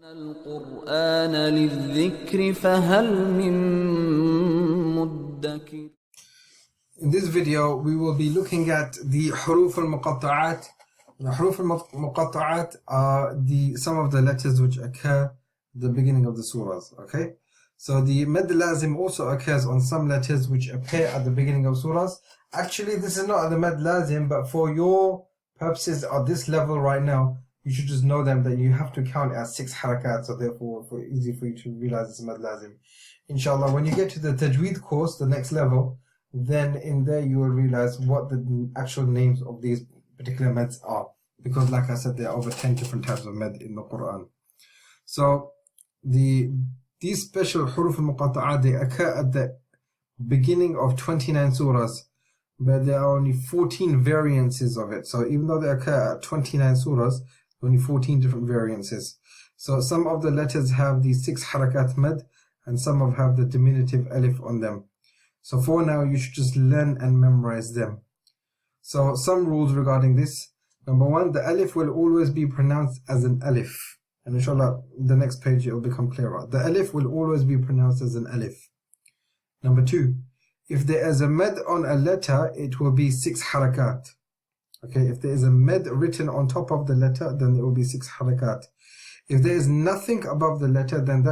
القرآن للذكر فهل من مدكر. In this video, we will be looking at the Huroof Al Muqatta'aat. The Huroof Al Muqatta'aat are some of the letters which occur at the beginning of the surahs. Okay, so the Mad Lazim also occurs on some letters which appear at the beginning of surahs. Actually, this is not the Mad Lazim, but for your purposes at this level right now, you should just know them that you have to count as 6 harakat, so therefore easy for you to realize it's Mad Lazim. Inshallah, when you get to the Tajweed course, the next level, then in there you will realize what the actual names of these particular mads are, because like I said, there are over 10 different types of med in the Quran. So these special Huroof Al Muqatta'aat, they occur at the beginning of 29 surahs, but there are only 14 variances of it. So even though they occur at 29 surahs, only 14 different variances. So some of the letters have the 6 harakat med, and some have the diminutive alif on them. So for now, you should just learn and memorize them. So some rules regarding this. Number one, the alif will always be pronounced as an alif. And inshallah, the next page it will become clearer. The alif will always be pronounced as an alif. Number two, if there is a med on a letter, it will be 6 harakat. Okay, if there is a med written on top of the letter, then it will be 6 harakat. If there is nothing above the letter, then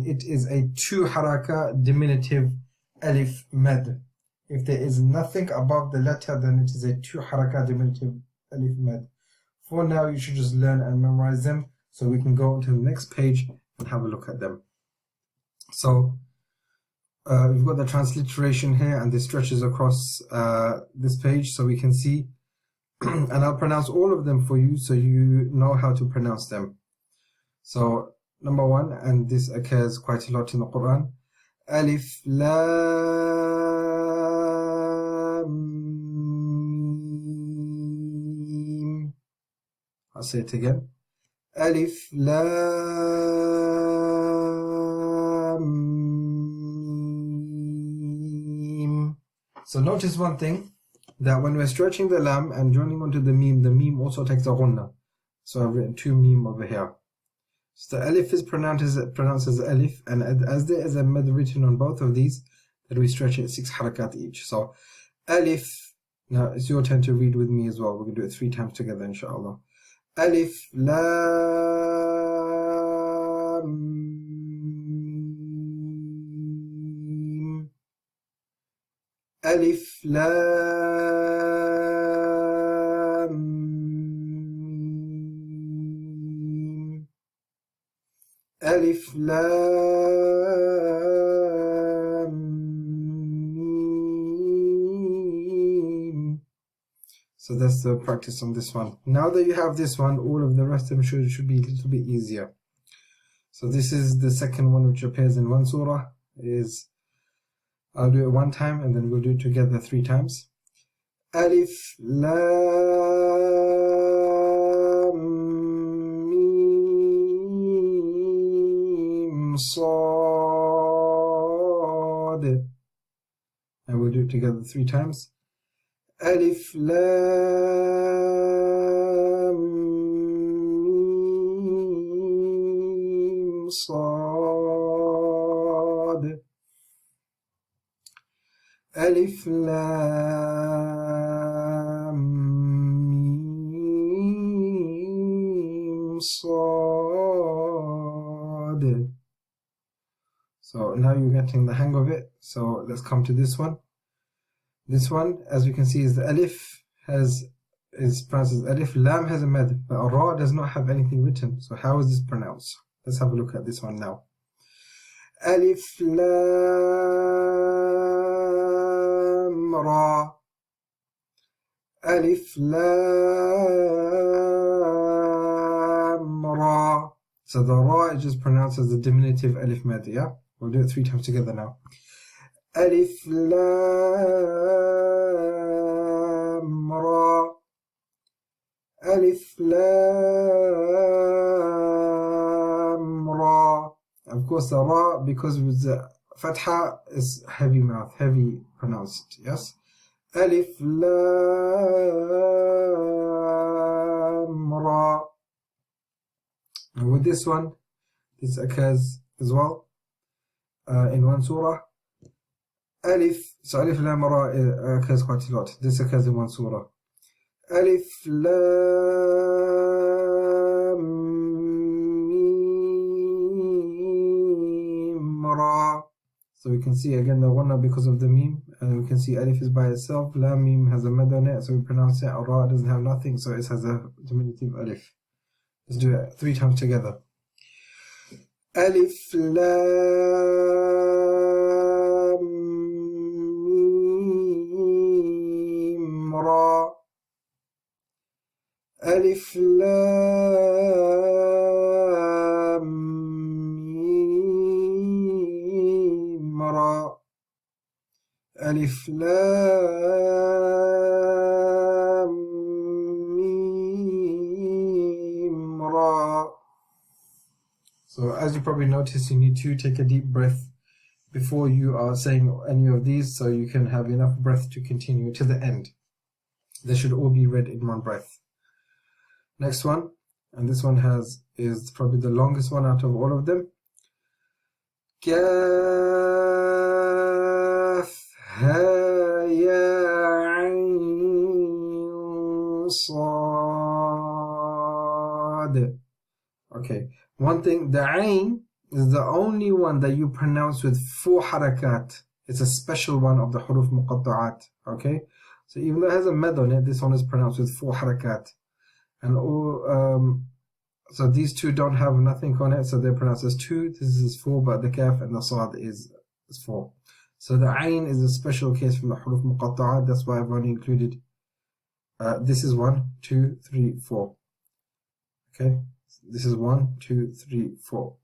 it is a 2 haraka diminutive alif med. If there is nothing above the letter, then it is a 2 haraka diminutive alif med. For now, you should just learn and memorize them, so we can go on to the next page and have a look at them. So we've got the transliteration here, and this stretches across this page, so we can see. And I'll pronounce all of them for you, so you know how to pronounce them. So number one, and this occurs quite a lot in the Quran, Alif Lam Mim. I'll say it again. Alif Lam Mim. So notice one thing, that when we're stretching the lam and joining onto the meme also takes a ghunna. So I've written 2 meme over here. So the alif is pronounced as alif, and as there is a med written on both of these, then we stretch it 6 harakat each. So alif, now it's your turn to read with me as well. We're going to do it 3 times together, inshallah. Alif Lam Mim. Alif Lam Mim. Alif Lam Mim. So that's the practice on this one. Now that you have this one, all of the rest of them should be a little bit easier. So this is the second one which appears in one surah. I'll do it 1 time and then we'll do it together 3 times. Alif Lam Mim Sad. And we'll do it together 3 times. Alif Lam Mim Sad. Alif Lam Mim Sad. So now you're getting the hang of it. So let's come to this one. This one, as you can see, is the alif is pronounced as alif. Lam has a med, but a ra does not have anything written. So how is this pronounced? Let's have a look at this one now. Alif Lam Ra. Alif Lam Ra. So the ra is just pronounced as the diminutive alif med, yeah? We'll do it 3 times together now. Alif Lam Ra. Alif Lam Ra. Of course, the ra, because with the fatha, is heavy mouth, heavy pronounced, yes? Alif Lam Ra. And with this one, this occurs as well in one surah. Alif, so Alif Lam Ra occurs quite a lot. This occurs in one surah. Alif Lam Mim Ra. So we can see again the one because of the meme, and we can see Alif is by itself, Lam Mim has a mad on it, so we pronounce it. Ra doesn't have nothing, so it has a diminutive Alif. Let's do it 3 times together. Alif Lam Mim Ra. Alif Lam Mim Ra. Alif Lam Mim Ra. So as you probably noticed, you need to take a deep breath before you are saying any of these, so you can have enough breath to continue to the end. They should all be read in one breath. Next one, and this one is probably the longest one out of all of them. Kaf ha ya ayn sad. Okay, one thing, the ayn is the only one that you pronounce with 4 harakat. It's a special one of the Huroof Al Muqatta'aat. Okay, so even though it has a med on it, this one is pronounced with 4 harakat. And all, so these 2 don't have nothing on it, so they're pronounced as 2. This is 4, but the kaf and the sad is 4. So the ayn is a special case from the Huroof Al Muqatta'aat. That's why I've only included, this is 1, 2, 3, 4. Okay, this is 1, 2, 3, 4.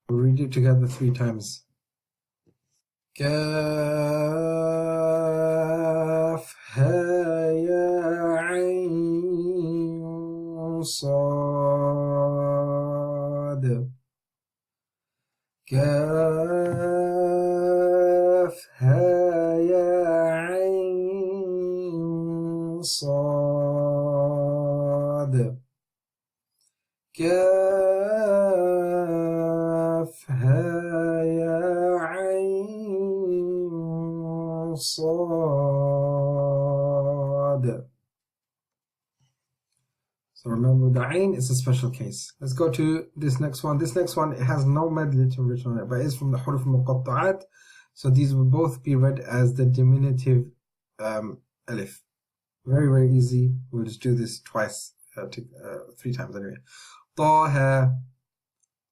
We'll read it together 3 times. Kaf ha ya ayn sad. Kaf ha ya ayn sad. Kaf ha ya ayn sad. So remember, the ayn is a special case. Let's go to this next one. This next one, it has no mad letter written on it, but it's from the Huroof Al Muqatta'aat. So these will both be read as the diminutive alif. Very, very easy. We'll just do this twice, 3 times anyway. Taha,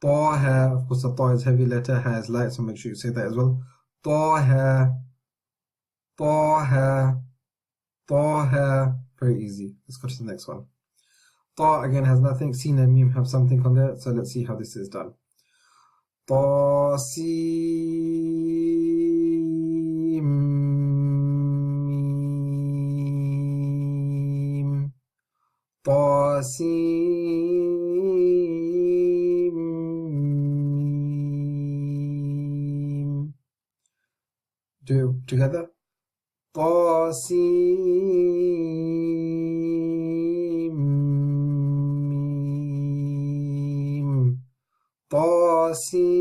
Taha. Of course, the ta is heavy letter, ha is light, so make sure you say that as well. Taha, Taha, Taha. Very easy. Let's go to the next one. Ta again has nothing. Sin and Mim have something on there, so let's see how this is done. Ta, Sin, Mim. Ta, Sin, Mim. Do together. Ta, Sin, Mim. Ta, Sin,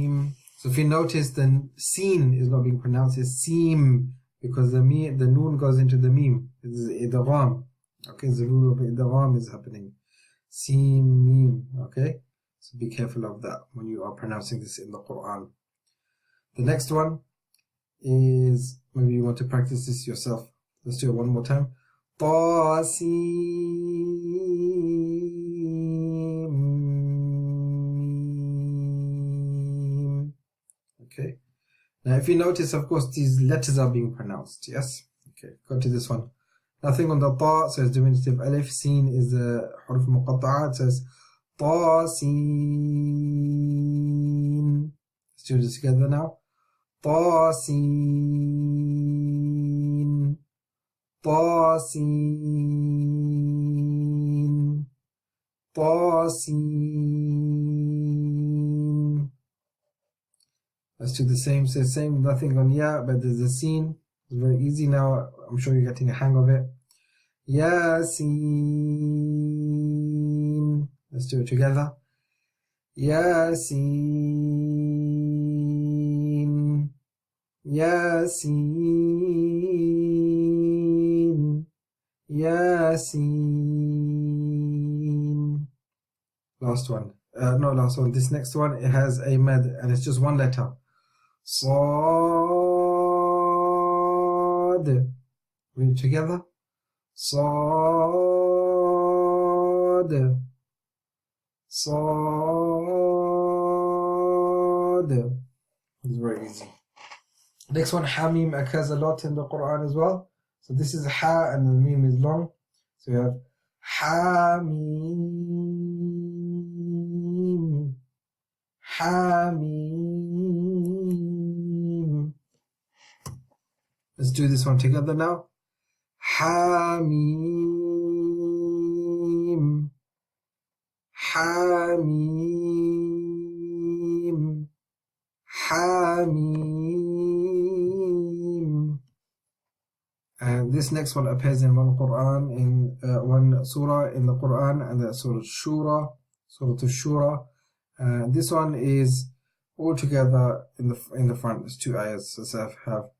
Mim. So if you notice, the Sin is not being pronounced as Seem, because the Noon goes into the Mim. It's idgham. Okay, the rule of idgham is happening. Seem, Mim. Okay, so be careful of that when you are pronouncing this in the Quran. The next one is, maybe you want to practice this yourself. Let's do it one more time. Ta, Sin, Mim. Okay. Now if you notice, of course, these letters are being pronounced. Yes? Okay, go to this one. Nothing on the ta, so it's diminutive alif. Sin is the Huroof Al Muqatta'aat, says ta, Sin. Let's do this together now. Ta, Sin. Ta, Sin. Ta, Sin. Let's do the same. So same, nothing on ya, but there's a scene. It's very easy now. I'm sure you're getting a hang of it. Yasin. Let's do it together. Yasin. Yasin. Yasin. Last one. Not last one. This next one, it has a med and it's just one letter. Sad. Read it together. Sad. Sad. It's very easy. Next one, Hamim occurs a lot in the Quran as well. So this is Ha and the Mim is long. So we have Hamim. Hamim. Let's do this one together now. Hamim. Hamim. Hamim. And this next one appears in one Quran, in one surah in the Quran, and that's Surah Shura, Surah Shura. This one is all together in the front. There's two ayahs. So I have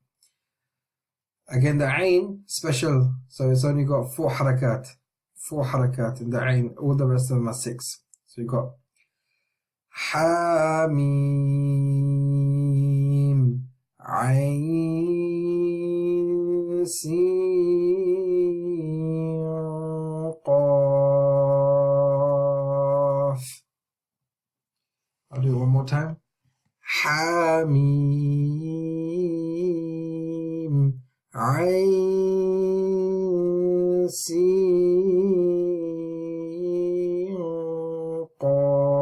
again the Ain special, so it's only got four harakat in the Ain. All the rest of them are six. So you got Hamim, Ain, Sin, Qaf. I'll do it one more time. Hamim, Ain, Sin, Qaf.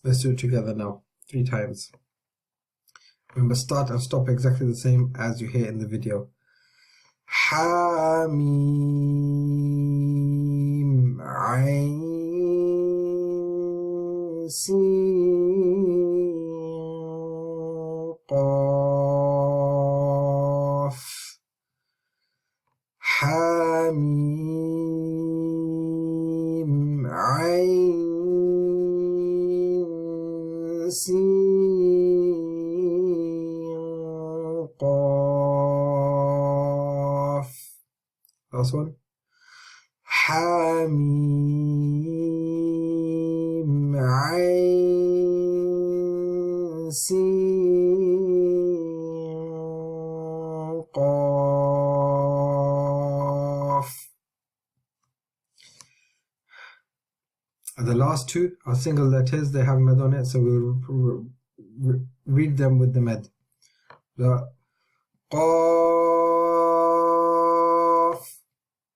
Let's do it together now, 3 times. Remember, start and stop exactly the same as you hear in the video. Hamim, Ain, Sin, Qaf. Hamim, Ain, Sin, Qaf. Last one. Hamim, Ain, Sin, Qaf. And the last two are single letters. They have med on it, so we'll read them with the med. The Qaf.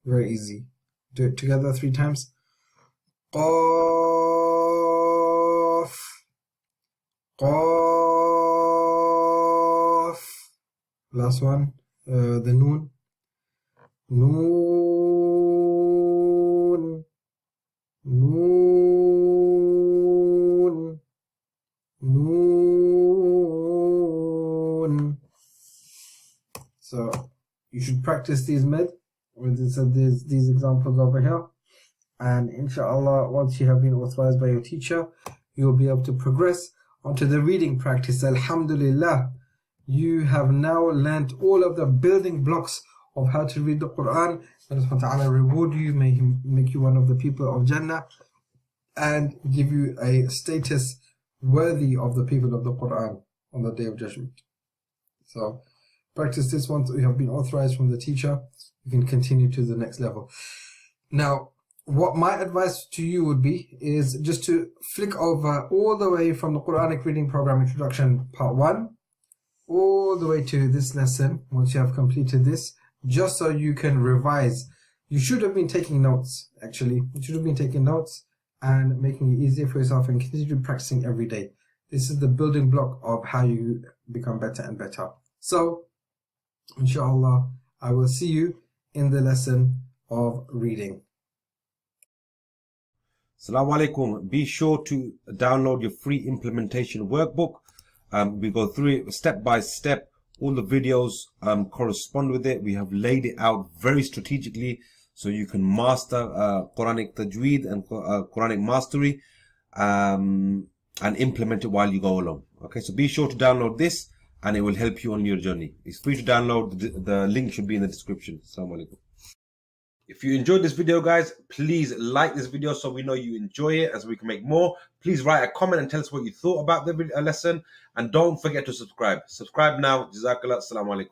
Very easy. Do it together 3 times. Qaf. Qaf. Last one. The Noon. Noon. Noon. Noon. So you should practice these med with these examples over here, and inshallah once you have been authorized by your teacher, you will be able to progress onto the reading practice. Alhamdulillah, you have now learnt all of the building blocks of how to read the Quran. May Allah subhanahu wa ta'ala reward you, may He make you one of the people of Jannah and give you a status worthy of the people of the Quran on the Day of Judgment. So practice this once you have been authorized from the teacher. You can continue to the next level. Now, what my advice to you would be is just to flick over all the way from the Quranic Reading Program Introduction Part 1 all the way to this lesson once you have completed this, just so you can revise. You should have been taking notes, actually. You should have been taking notes and making it easier for yourself and continue practicing every day. This is the building block of how you become better and better. So, inshallah, I will see you in the lesson of reading. Salam Alykum. Be sure to download your free implementation workbook. We go through it step by step. All the videos correspond with it. We have laid it out very strategically so you can master Quranic Tajweed and Quranic Mastery and implement it while you go along. Okay, so be sure to download this and it will help you on your journey. It's free to download. The link should be in the description. Assalamu alaikum. If you enjoyed this video, guys, please like this video so we know you enjoy it, as we can make more. Please write a comment and tell us what you thought about the lesson. And don't forget to subscribe. Subscribe now. Jazakallah. Assalamu alaikum.